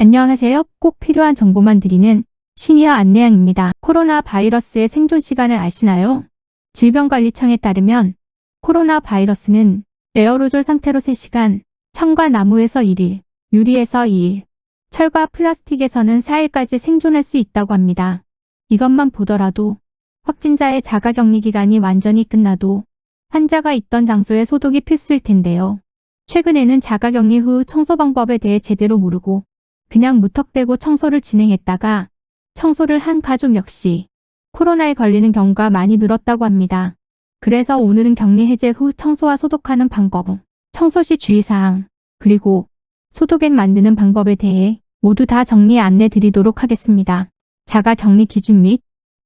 안녕하세요. 꼭 필요한 정보만 드리는 시니어 안내양입니다. 코로나 바이러스의 생존 시간을 아시나요? 질병관리청에 따르면 코로나 바이러스는 에어로졸 상태로 3시간, 천과 나무에서 1일, 유리에서 2일, 철과 플라스틱에서는 4일까지 생존할 수 있다고 합니다. 이것만 보더라도 확진자의 자가격리 기간이 완전히 끝나도 환자가 있던 장소의 소독이 필수일 텐데요. 최근에는 자가격리 후 청소 방법에 대해 제대로 모르고 그냥 무턱대고 청소를 진행했다가 청소를 한 가족 역시 코로나에 걸리는 경우가 많이 늘었다고 합니다. 그래서 오늘은 격리 해제 후 청소와 소독하는 방법, 청소 시 주의사항, 그리고 소독액 만드는 방법에 대해 모두 다 정리해 안내 드리도록 하겠습니다. 자가격리 기준 및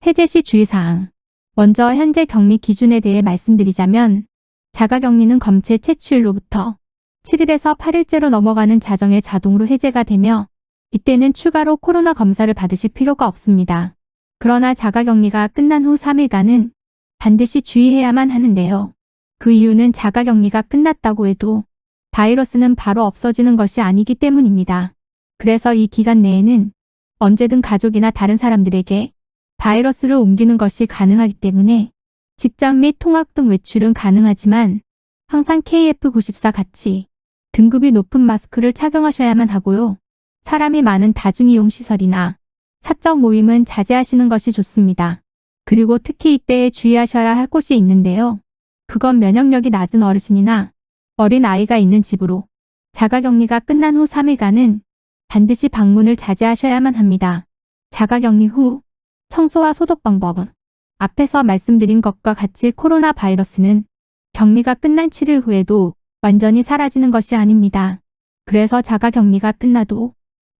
해제 시 주의사항. 먼저 현재 격리 기준에 대해 말씀드리자면 자가격리는 검체 채취일로부터 7일에서 8일째로 넘어가는 자정에 자동으로 해제가 되며 이때는 추가로 코로나 검사를 받으실 필요가 없습니다. 그러나 자가격리가 끝난 후 3일간은 반드시 주의해야만 하는데요. 그 이유는 자가격리가 끝났다고 해도 바이러스는 바로 없어지는 것이 아니기 때문입니다. 그래서 이 기간 내에는 언제든 가족이나 다른 사람들에게 바이러스를 옮기는 것이 가능하기 때문에 직장 및 통학 등 외출은 가능하지만 항상 KF94 같이 등급이 높은 마스크를 착용하셔야만 하고요. 사람이 많은 다중이용시설이나 사적 모임은 자제하시는 것이 좋습니다. 그리고 특히 이때에 주의하셔야 할 곳이 있는데요. 그건 면역력이 낮은 어르신이나 어린 아이가 있는 집으로 자가격리가 끝난 후 3일간은 반드시 방문을 자제하셔야만 합니다. 자가격리 후 청소와 소독 방법은 앞에서 말씀드린 것과 같이 코로나 바이러스는 격리가 끝난 7일 후에도 완전히 사라지는 것이 아닙니다. 그래서 자가격리가 끝나도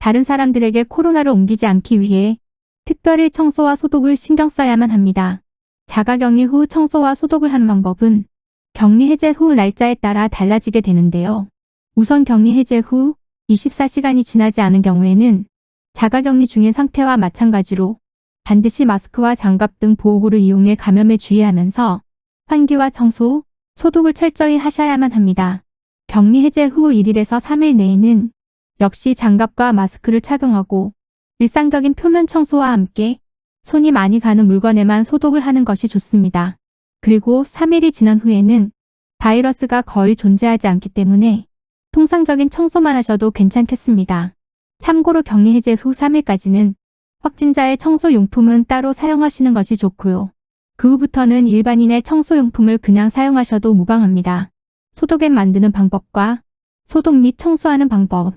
다른 사람들에게 코로나를 옮기지 않기 위해 특별히 청소와 소독을 신경 써야만 합니다. 자가격리 후 청소와 소독을 하는 방법은 격리 해제 후 날짜에 따라 달라지게 되는데요. 우선 격리 해제 후 24시간이 지나지 않은 경우에는 자가격리 중인 상태와 마찬가지로 반드시 마스크와 장갑 등 보호구를 이용해 감염에 주의하면서 환기와 청소, 소독을 철저히 하셔야만 합니다. 격리 해제 후 1일에서 3일 내에는 역시 장갑과 마스크를 착용하고 일상적인 표면 청소와 함께 손이 많이 가는 물건에만 소독을 하는 것이 좋습니다. 그리고 3일이 지난 후에는 바이러스가 거의 존재하지 않기 때문에 통상적인 청소만 하셔도 괜찮겠습니다. 참고로 격리 해제 후 3일까지는 확진자의 청소용품은 따로 사용하시는 것이 좋고요. 그 후부터는 일반인의 청소용품을 그냥 사용하셔도 무방합니다. 소독액 만드는 방법과 소독 및 청소하는 방법.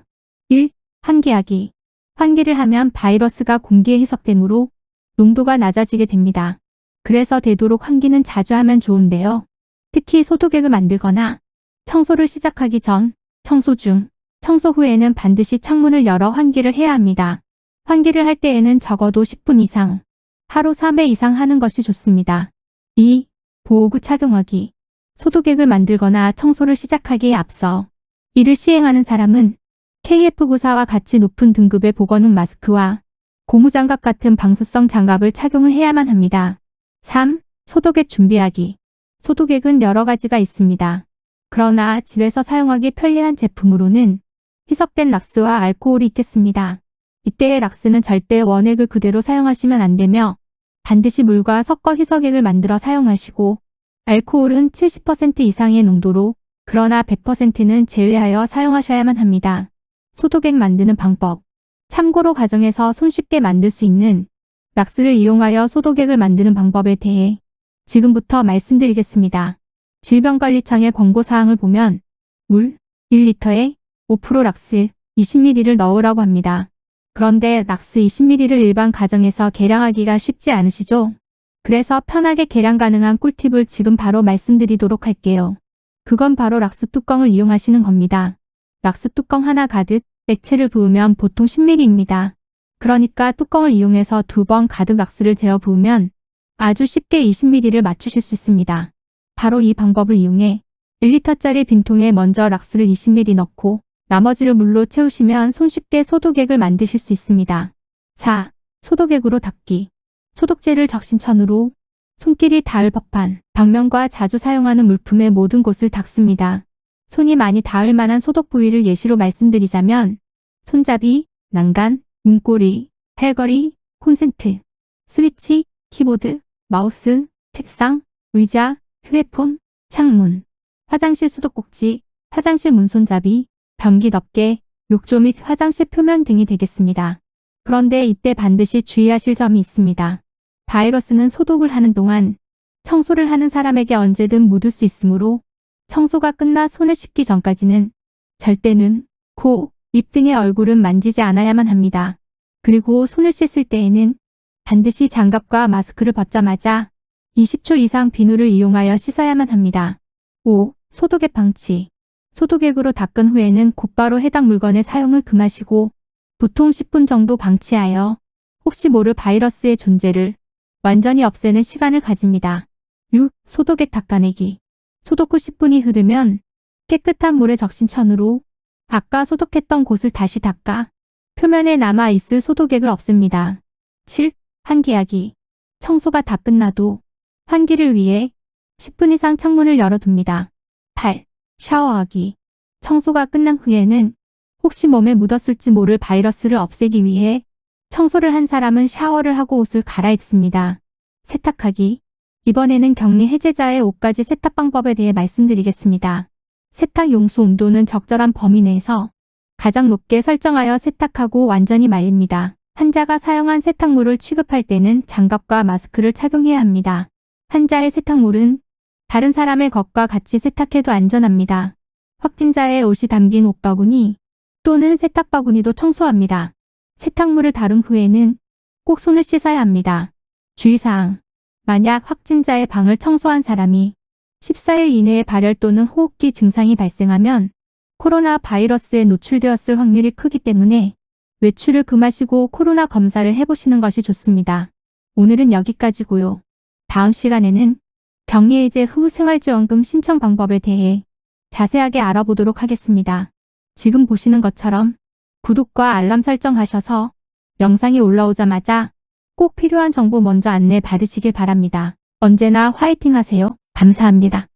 1. 환기하기. 환기를 하면 바이러스가 공기에 희석되므로 농도가 낮아지게 됩니다. 그래서 되도록 환기는 자주 하면 좋은데요. 특히 소독액을 만들거나 청소를 시작하기 전, 청소 중, 청소 후에는 반드시 창문을 열어 환기를 해야 합니다. 환기를 할 때에는 적어도 10분 이상, 하루 3회 이상 하는 것이 좋습니다. 2. 보호구 착용하기. 소독액을 만들거나 청소를 시작하기에 앞서 이를 시행하는 사람은 KF94와 같이 높은 등급의 보건용 마스크와 고무장갑 같은 방수성 장갑을 착용을 해야만 합니다. 3. 소독액 준비하기. 소독액은 여러 가지가 있습니다. 그러나 집에서 사용하기 편리한 제품으로는 희석된 락스와 알코올이 있겠습니다. 이때의 락스는 절대 원액을 그대로 사용하시면 안 되며 반드시 물과 섞어 희석액을 만들어 사용하시고 알코올은 70% 이상의 농도로 그러나 100%는 제외하여 사용하셔야만 합니다. 소독액 만드는 방법. 참고로 가정에서 손쉽게 만들 수 있는 락스를 이용하여 소독액을 만드는 방법에 대해 지금부터 말씀드리겠습니다. 질병관리청의 권고사항을 보면 물 1리터에 5% 락스 20ml를 넣으라고 합니다. 그런데 락스 20ml를 일반 가정에서 계량하기가 쉽지 않으시죠? 그래서 편하게 계량 가능한 꿀팁을 지금 바로 말씀드리도록 할게요. 그건 바로 락스 뚜껑을 이용하시는 겁니다. 락스 뚜껑 하나 가득 액체를 부으면 보통 10ml입니다. 그러니까 뚜껑을 이용해서 2번 가득 락스를 재어 부으면 아주 쉽게 20ml를 맞추실 수 있습니다. 바로 이 방법을 이용해 1리터짜리 빈통에 먼저 락스를 20ml 넣고 나머지를 물로 채우시면 손쉽게 소독액을 만드실 수 있습니다. 4. 소독액으로 닦기. 소독제를 적신천으로 손길이 닿을 법한 벽면과 자주 사용하는 물품의 모든 곳을 닦습니다. 손이 많이 닿을 만한 소독 부위를 예시로 말씀드리자면 손잡이, 난간, 문고리, 팔걸이, 콘센트, 스위치, 키보드, 마우스, 책상, 의자, 휴대폰, 창문, 화장실 수도꼭지, 화장실 문손잡이, 변기 덮개, 욕조 및 화장실 표면 등이 되겠습니다. 그런데 이때 반드시 주의하실 점이 있습니다. 바이러스는 소독을 하는 동안 청소를 하는 사람에게 언제든 묻을 수 있으므로 청소가 끝나 손을 씻기 전까지는 절대 눈, 코, 입 등의 얼굴은 만지지 않아야만 합니다. 그리고 손을 씻을 때에는 반드시 장갑과 마스크를 벗자마자 20초 이상 비누를 이용하여 씻어야만 합니다. 5. 소독액 방치. 소독액으로 닦은 후에는 곧바로 해당 물건의 사용을 금하시고 보통 10분 정도 방치하여 혹시 모를 바이러스의 존재를 완전히 없애는 시간을 가집니다. 6. 소독액 닦아내기. 소독 후 10분이 흐르면 깨끗한 물에 적신 천으로 아까 소독했던 곳을 다시 닦아 표면에 남아있을 소독액을 없앱니다. 7. 환기하기. 청소가 다 끝나도 환기를 위해 10분 이상 창문을 열어둡니다. 8. 샤워하기. 청소가 끝난 후에는 혹시 몸에 묻었을지 모를 바이러스를 없애기 위해 청소를 한 사람은 샤워를 하고 옷을 갈아입습니다. 세탁하기. 이번에는 격리 해제자의 5가지 세탁 방법에 대해 말씀드리겠습니다. 세탁 용수 온도는 적절한 범위 내에서 가장 높게 설정하여 세탁하고 완전히 말립니다. 환자가 사용한 세탁물을 취급할 때는 장갑과 마스크를 착용해야 합니다. 환자의 세탁물은 다른 사람의 것과 같이 세탁해도 안전합니다. 확진자의 옷이 담긴 옷바구니 또는 세탁바구니도 청소합니다. 세탁물을 다룬 후에는 꼭 손을 씻어야 합니다. 주의사항. 만약 확진자의 방을 청소한 사람이 14일 이내에 발열 또는 호흡기 증상이 발생하면 코로나 바이러스에 노출되었을 확률이 크기 때문에 외출을 금하시고 코로나 검사를 해보시는 것이 좋습니다. 오늘은 여기까지고요. 다음 시간에는 격리 해제 후 생활지원금 신청 방법에 대해 자세하게 알아보도록 하겠습니다. 지금 보시는 것처럼 구독과 알람 설정하셔서 영상이 올라오자마자 꼭 필요한 정보 먼저 안내 받으시길 바랍니다. 언제나 화이팅 하세요. 감사합니다.